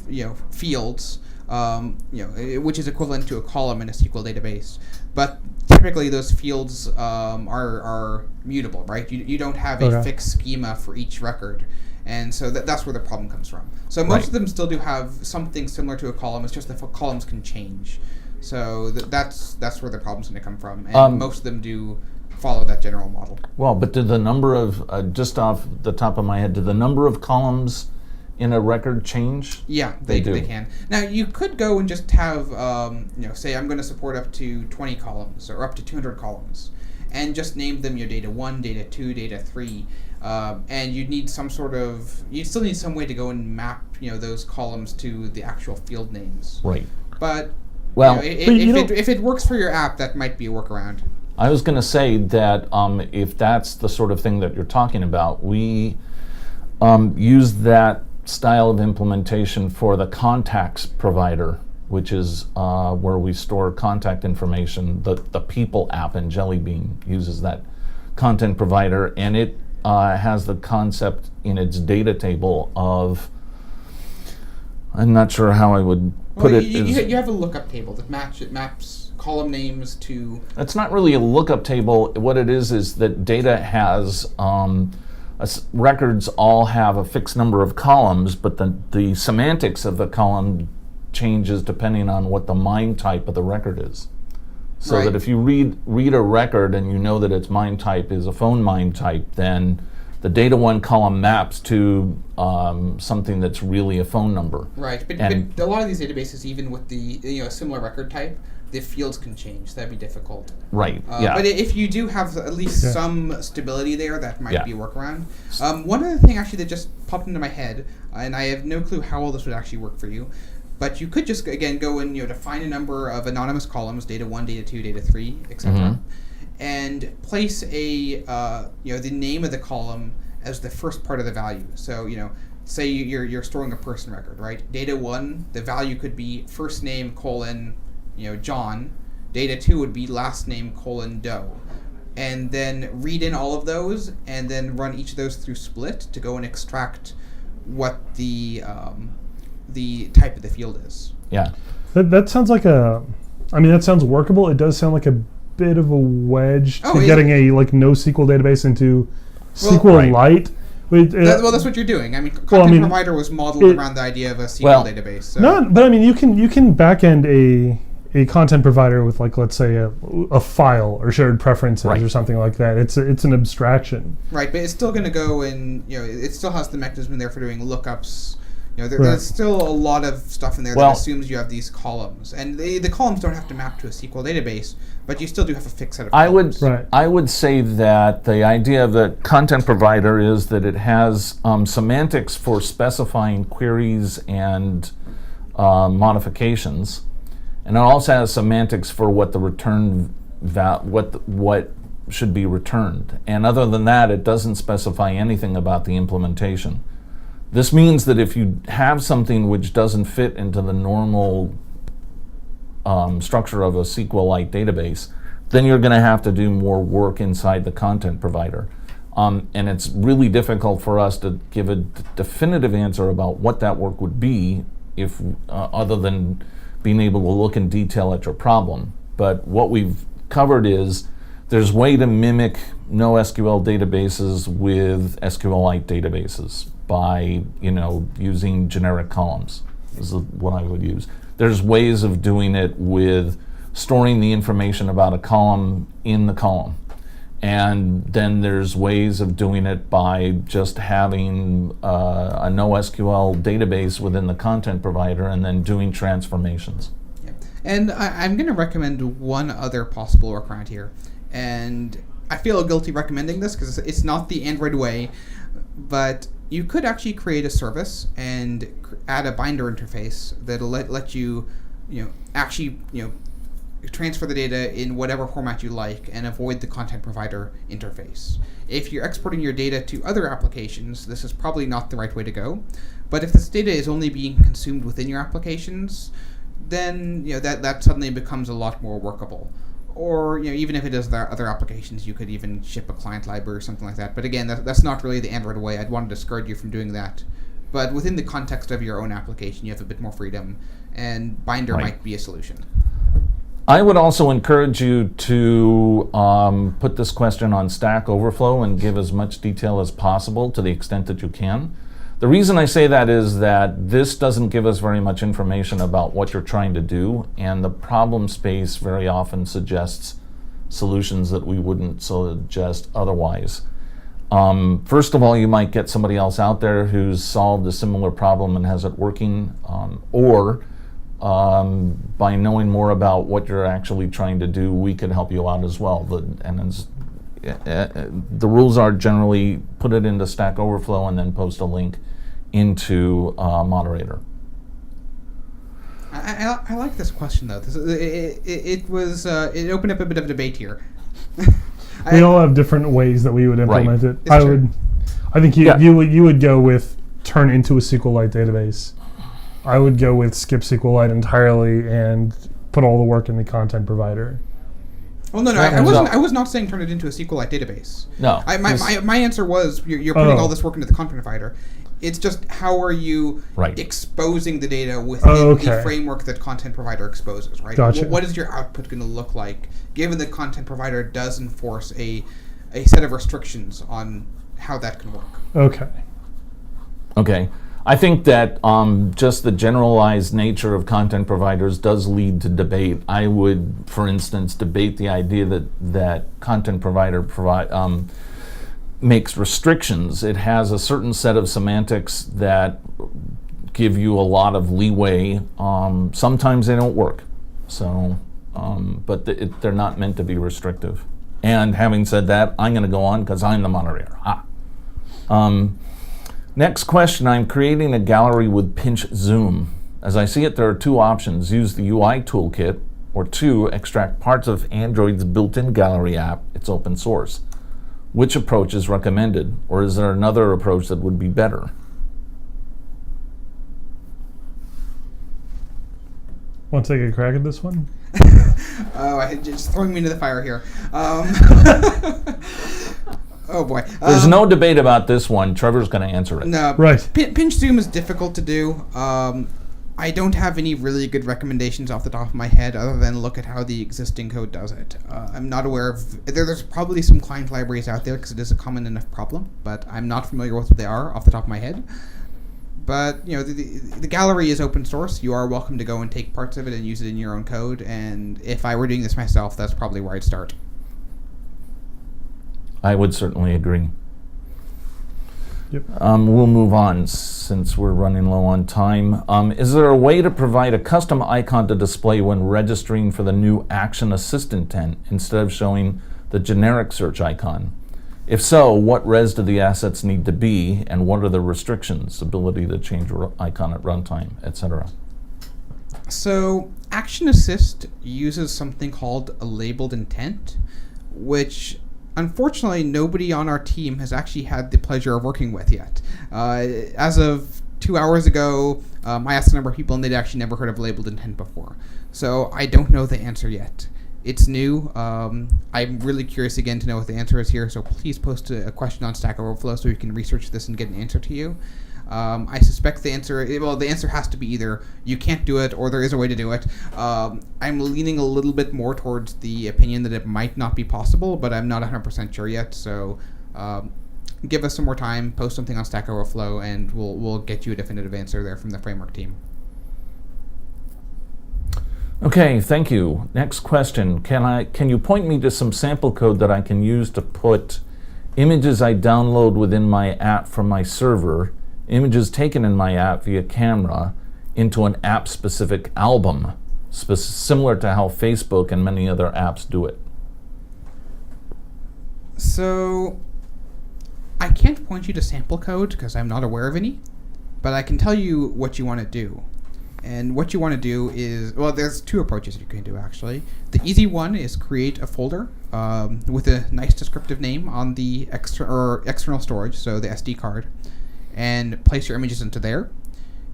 fields, which is equivalent to a column in a SQL database. But typically those fields are mutable, right? You don't have a fixed schema for each record. And so that's where the problem comes from. So most of them still do have something similar to a column. It's just the columns can change. So that's where the problem's going to come from, and most of them do follow that general model. Well, but do the number of, just off the top of my head, do the number of columns in a record change? Yeah, They they do. can. Now you could go and just have, say I'm going to support up to 20 columns or up to 200 columns, and just name them your data 1, data 2, data 3, and you'd need some sort of, you still need some way to go and map those columns to the actual field names. Right. But Well, if it works for your app, that might be a workaround. I was going to say that if that's the sort of thing that you're talking about, we use that style of implementation for the contacts provider, which is where we store contact information. The People app in Jelly Bean uses that content provider, and it has the concept in its data table of, I'm not sure how I would put Well, it. you have a lookup table that maps column names to. It's not really a lookup table. What it is that data has records all have a fixed number of columns, but the semantics of the column changes depending on what the MIME type of the record is. So Right. that if you read a record and you know that its MIME type is a phone MIME type, then the data one column maps to something that's really a phone number. Right, but a lot of these databases, even with the a similar record type, the fields can change. That'd be difficult. Right. Yeah. But if you do have at least Yeah. some stability there, that might Yeah. be a workaround. One other thing actually that just popped into my head, and I have no clue how well this would actually work for you, but you could just again go and define a number of anonymous columns, data 1, data 2, data 3, etc., and place a the name of the column as the first part of the value. So say you're storing a person record, right? Data 1, the value could be first name : John. Data 2 would be last name : Doe. And then read in all of those, and then run each of those through Split to go and extract what the type of the field is. Yeah. That sounds like that sounds workable. It does sound like a bit of a wedge Oh, to is getting it? a NoSQL database into Well, SQLite. Wait, That's what you're doing. I mean, Content well, I mean, Provider was modeled it- around the idea of a SQL Well, database. So. but I mean, you can backend a content provider with, like, let's say a file or shared preferences Right. or something like that. It's an abstraction. Right, but it's still going to go and it still has the mechanism there for doing lookups. Right. There's still a lot of stuff in there Well- that assumes you have these columns, and the columns don't have to map to a SQL database, but you still do have a fixed set of columns. Right. I would say that the idea of the content provider is that it has semantics for specifying queries and modifications, and it also has semantics for what the return what should be returned. And other than that, it doesn't specify anything about the implementation. This means that if you have something which doesn't fit into the normal structure of a SQLite database, then you're going to have to do more work inside the content provider. And it's really difficult for us to give a definitive answer about what that work would be, if other than being able to look in detail at your problem. But what we've covered is there's way to mimic NoSQL databases with SQLite databases by using generic columns. This is what I would use. There's ways of doing it with storing the information about a column in the column. And then there's ways of doing it by just having a NoSQL database within the content provider and then doing transformations. Yeah. And I'm going to recommend one other possible workaround here, and I feel guilty recommending this because it's not the Android way, but you could actually create a service and add a binder interface that'll let you, actually, transfer the data in whatever format you like and avoid the content provider interface. If you're exporting your data to other applications, this is probably not the right way to go. But if this data is only being consumed within your applications, then that suddenly becomes a lot more workable. Or even if it is other applications, you could even ship a client library or something like that. But again, that's not really the Android way. I'd want to discourage you from doing that. But within the context of your own application, you have a bit more freedom, and Binder Right. might be a solution. I would also encourage you to put this question on Stack Overflow and give as much detail as possible to the extent that you can. The reason I say that is that this doesn't give us very much information about what you're trying to do, and the problem space very often suggests solutions that we wouldn't suggest otherwise. First of all, you might get somebody else out there who's solved a similar problem and has it working, or by knowing more about what you're actually trying to do, we could help you out as well. The rules are generally put it into Stack Overflow and then post a link into Moderator. I like this question though. It opened up a bit of a debate here. We all have different ways that we would implement it. It's true. I think you would go with turn into a SQLite database. I would go with skip SQLite entirely and put all the work in the content provider. Well, no, I was not saying turn it into a SQLite database. No. My answer was you're putting all this work into the content provider. It's just how are you exposing the data within the framework that content provider exposes, right? Gotcha. What is your output going to look like, given the content provider does enforce a set of restrictions on how that can work? Okay. I think that just the generalized nature of content providers does lead to debate. I would, for instance, debate the idea that content provider makes restrictions. It has a certain set of semantics that give you a lot of leeway. Sometimes they don't work, but they're not meant to be restrictive. And having said that, I'm going to go on because I'm the moderator. Next question, I'm creating a gallery with pinch zoom. As I see it, there are two options. Use the UI toolkit, or 2, extract parts of Android's built-in gallery app. It's open source. Which approach is recommended, or is there another approach that would be better? Want to take a crack at this one? Just throwing me into the fire here. Oh boy. There's no debate about this one. Trevor's going to answer it. No. Right. Pinch zoom is difficult to do. I don't have any really good recommendations off the top of my head other than look at how the existing code does it. I'm not aware of... There's probably some client libraries out there because it is a common enough problem, but I'm not familiar with what they are off the top of my head. But, the gallery is open source. You are welcome to go and take parts of it and use it in your own code, and if I were doing this myself, that's probably where I'd start. I would certainly agree. Yep. We'll move on since we're running low on time. Is there a way to provide a custom icon to display when registering for the new Action Assistant tent instead of showing the generic search icon? If so, what res do the assets need to be, and what are the restrictions, ability to change icon at runtime, etc.? So Action Assist uses something called a labeled intent, which unfortunately nobody on our team has actually had the pleasure of working with yet. As of 2 hours ago, I asked a number of people and they'd actually never heard of labeled intent before. So I don't know the answer yet. It's new. I'm really curious again to know what the answer is here, so please post a question on Stack Overflow so we can research this and get an answer to you. I suspect the answer has to be either you can't do it or there is a way to do it. I'm leaning a little bit more towards the opinion that it might not be possible, but I'm not 100% sure yet, so give us some more time, post something on Stack Overflow, and we'll get you a definitive answer there from the framework team. Okay, thank you. Next question. Can you point me to some sample code that I can use to put images I download within my app from my server, images taken in my app via camera, into an app-specific album, similar to how Facebook and many other apps do it? So I can't point you to sample code because I'm not aware of any, but I can tell you what you want to do. And what you want to do is, well, there's 2 approaches you can do, actually. The easy one is create a folder with a nice descriptive name on the external storage, so the SD card, and place your images into there.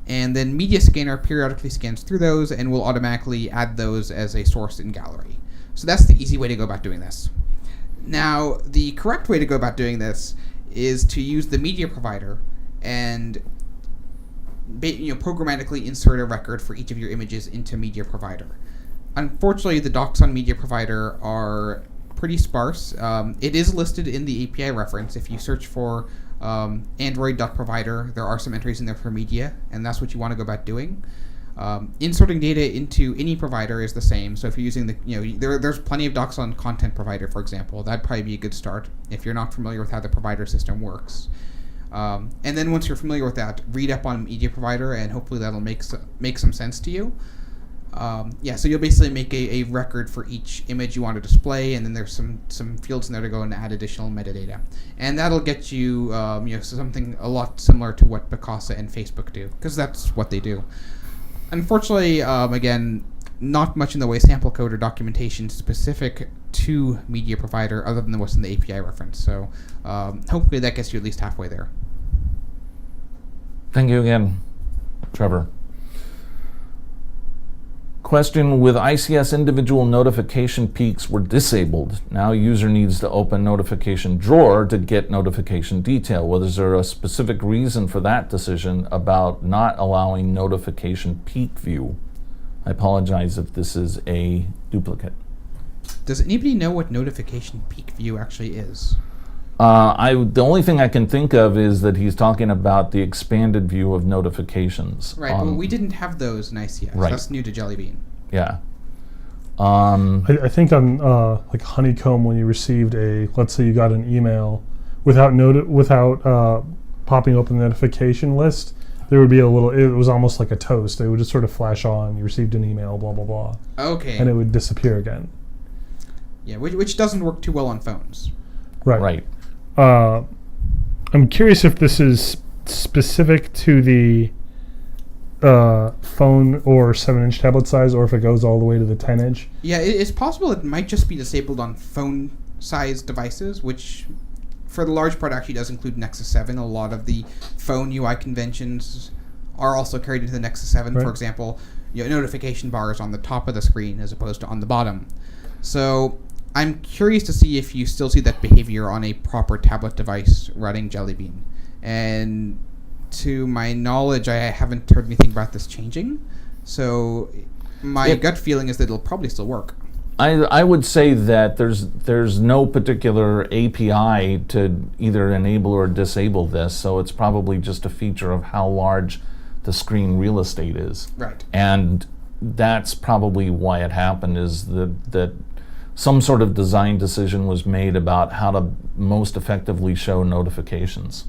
And then Media Scanner periodically scans through those and will automatically add those as a source in Gallery. So that's the easy way to go about doing this. Now, the correct way to go about doing this is to use the media provider and programmatically insert a record for each of your images into Media Provider. Unfortunately, the docs on Media Provider are pretty sparse. It is listed in the API reference. If you search for Android.provider, there are some entries in there for media, and that's what you want to go about doing. Inserting data into any provider is the same. So if you're using there's plenty of docs on content provider, for example. That'd probably be a good start if you're not familiar with how the provider system works. And then once you're familiar with that, read up on media provider, and hopefully that'll make some sense to you. So you'll basically make a record for each image you want to display, and then there's some fields in there to go and add additional metadata, and that'll get you something a lot similar to what Picasa and Facebook do, because that's what they do. Unfortunately, again, not much in the way of sample code or documentation specific to media provider other than what's in the API reference. So hopefully that gets you at least halfway there. Thank you again, Trevor. Question: with ICS, individual notification peaks were disabled. Now user needs to open notification drawer to get notification detail. Was there a specific reason for that decision about not allowing notification peak view? I apologize if this is a duplicate. Does anybody know what notification peak view actually is? The only thing I can think of is that he's talking about the expanded view of notifications. Right, but we didn't have those in ICS. Right. That's new to Jelly Bean. Yeah. I think on like Honeycomb, when you received let's say you got an email without popping open the notification list, there would be it was almost like a toast. It would just sort of flash on, you received an email, blah, blah, blah. Okay. And it would disappear again. Yeah, which doesn't work too well on phones. Right. I'm curious if this is specific to the phone or 7-inch tablet size, or if it goes all the way to the 10-inch. Yeah, it's possible it might just be disabled on phone-sized devices, which for the large part actually does include Nexus 7. A lot of the phone UI conventions are also carried into the Nexus 7. Right. For example, notification bar is on the top of the screen as opposed to on the bottom. So I'm curious to see if you still see that behavior on a proper tablet device running Jelly Bean. And to my knowledge, I haven't heard anything about this changing. So my gut feeling is that it'll probably still work. I would say that there's no particular API to either enable or disable this, so it's probably just a feature of how large the screen real estate is. Right. And that's probably why it happened, is that some sort of design decision was made about how to most effectively show notifications.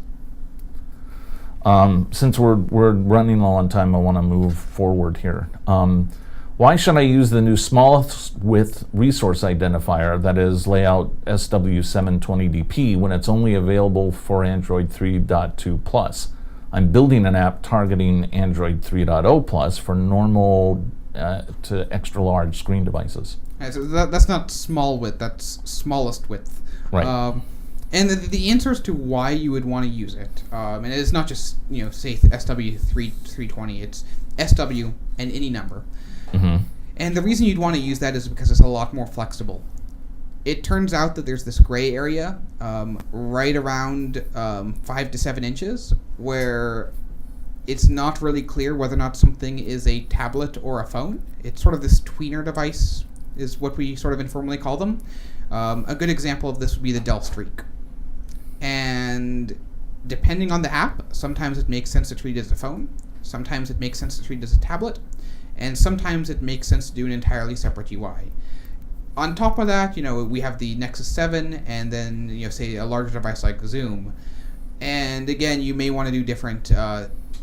Since we're running low on time, I want to move forward here. Why should I use the new smallest width resource identifier, that is layout SW720dp, when it's only available for Android 3.2 Plus? I'm building an app targeting Android 3.0 Plus for normal to extra large screen devices. Right, so that's not small width, that's smallest width. Right. And the answer as to why you would want to use it, and it's not just, say SW320, it's SW and any number. Mm-hmm. And the reason you'd want to use that is because it's a lot more flexible. It turns out that there's this gray area right around 5 to 7 inches where it's not really clear whether or not something is a tablet or a phone. It's sort of this tweener device is what we sort of informally call them. A good example of this would be the Dell Streak. And depending on the app, sometimes it makes sense to treat it as a phone, sometimes it makes sense to treat it as a tablet, and sometimes it makes sense to do an entirely separate UI. On top of that, we have the Nexus 7, and then, say a larger device like Zoom. And again, you may want to do different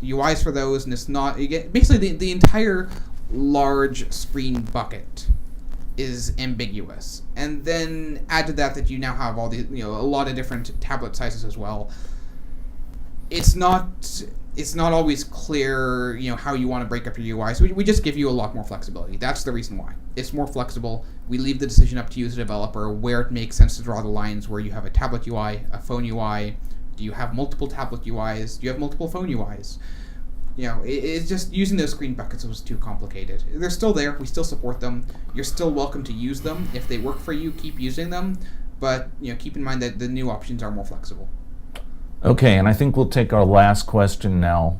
UIs for those, and it's not, basically the entire large screen bucket is ambiguous. And then add to that you now have all the, a lot of different tablet sizes as well. It's not always clear, how you want to break up your UI. So we just give you a lot more flexibility. That's the reason why. It's more flexible. We leave the decision up to you as a developer where it makes sense to draw the lines, where you have a tablet UI, a phone UI. Do you have multiple tablet UIs? Do you have multiple phone UIs? It's just using those screen buckets was too complicated. They're still there. We still support them. You're still welcome to use them. If they work for you, keep using them. But, keep in mind that the new options are more flexible. Okay, and I think we'll take our last question now.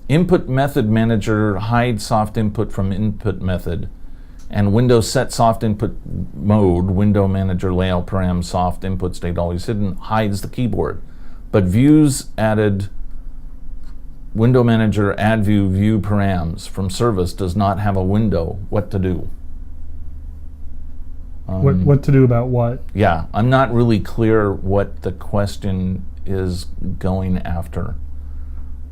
Input method manager hides soft input from input method, and Windows set soft input mode, window manager layout param soft input state always hidden, hides the keyboard. but views added window manager add view params from service does not have a window. What to do? What to do about what? Yeah, I'm not really clear what the question is going after.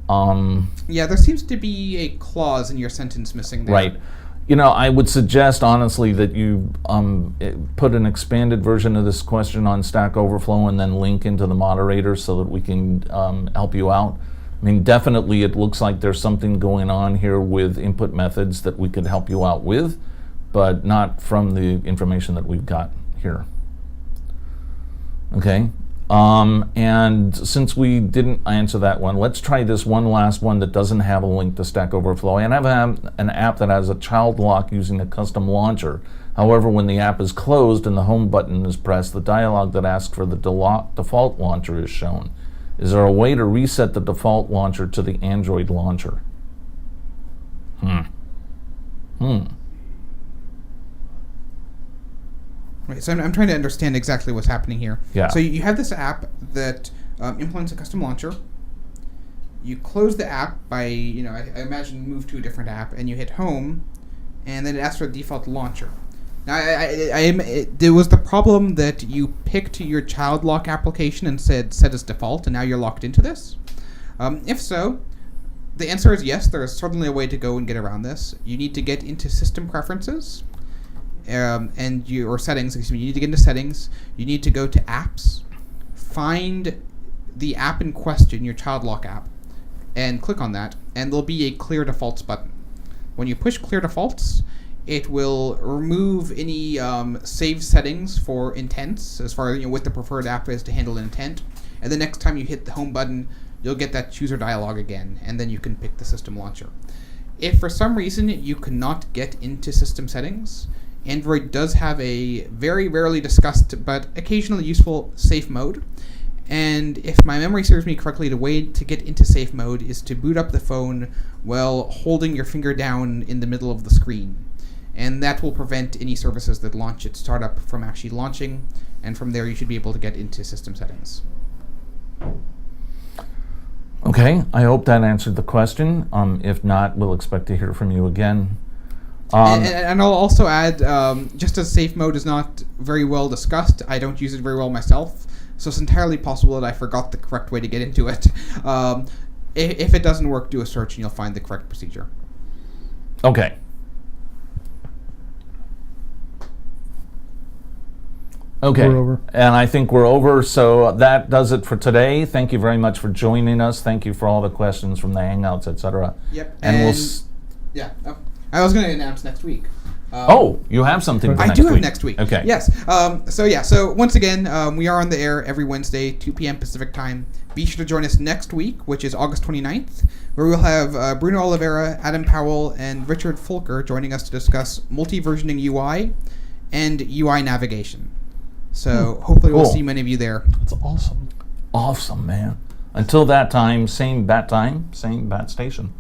Yeah, there seems to be a clause in your sentence missing there. Right. You know, I would suggest honestly that you put an expanded version of this question on Stack Overflow and then link into the moderator so that we can help you out. I mean, definitely it looks like there's something going on here with input methods that we could help you out with, but not from the information that we've got here. Okay. And since we didn't answer that one, let's try this one last one that doesn't have a link to Stack Overflow. And I have an app that has a child lock using a custom launcher. However, when the app is closed and the home button is pressed, the dialog that asks for the default launcher is shown. Is there a way to reset the default launcher to the Android launcher? Right, so I'm trying to understand exactly what's happening here. Yeah. So you have this app that implements a custom launcher. You close the app by, I imagine move to a different app, and you hit home, and then it asks for the default launcher. Now, there was the problem that you picked your child lock application and said set as default, and now you're locked into this. If so, the answer is yes. There is certainly a way to go and get around this. You need to get into system preferences. Or settings, excuse me, you need to get into settings, you need to go to apps, find the app in question, your child lock app, and click on that, and there'll be a clear defaults button. When you push clear defaults, it will remove any saved settings for intents, as far as what the preferred app is to handle intent, and the next time you hit the home button, you'll get that chooser dialog again, and then you can pick the system launcher. If for some reason you cannot get into system settings, Android does have a very rarely discussed but occasionally useful safe mode. And if my memory serves me correctly, the way to get into safe mode is to boot up the phone while holding your finger down in the middle of the screen. And that will prevent any services that launch at startup from actually launching. And from there, you should be able to get into system settings. Okay, I hope that answered the question. If not, we'll expect to hear from you again. And I'll also add, just as safe mode is not very well discussed, I don't use it very well myself, so it's entirely possible that I forgot the correct way to get into it. If it doesn't work, do a search and you'll find the correct procedure. Okay. Okay, We're over. And I think we're over, so that does it for today. Thank you very much for joining us. Thank you for all the questions from the Hangouts, etc. Yep. And yeah. I was going to announce next week. You have something for I next do week. have next week. Okay. Yes. So once again, we are on the air every Wednesday, 2 p.m. Pacific time. Be sure to join us next week, which is August 29th, where we'll have Bruno Oliveira, Adam Powell, and Richard Fulker joining us to discuss multi-versioning UI and UI navigation. So hopefully we'll Cool. see many of you there. That's awesome. Awesome, man. Until that time, same bat station.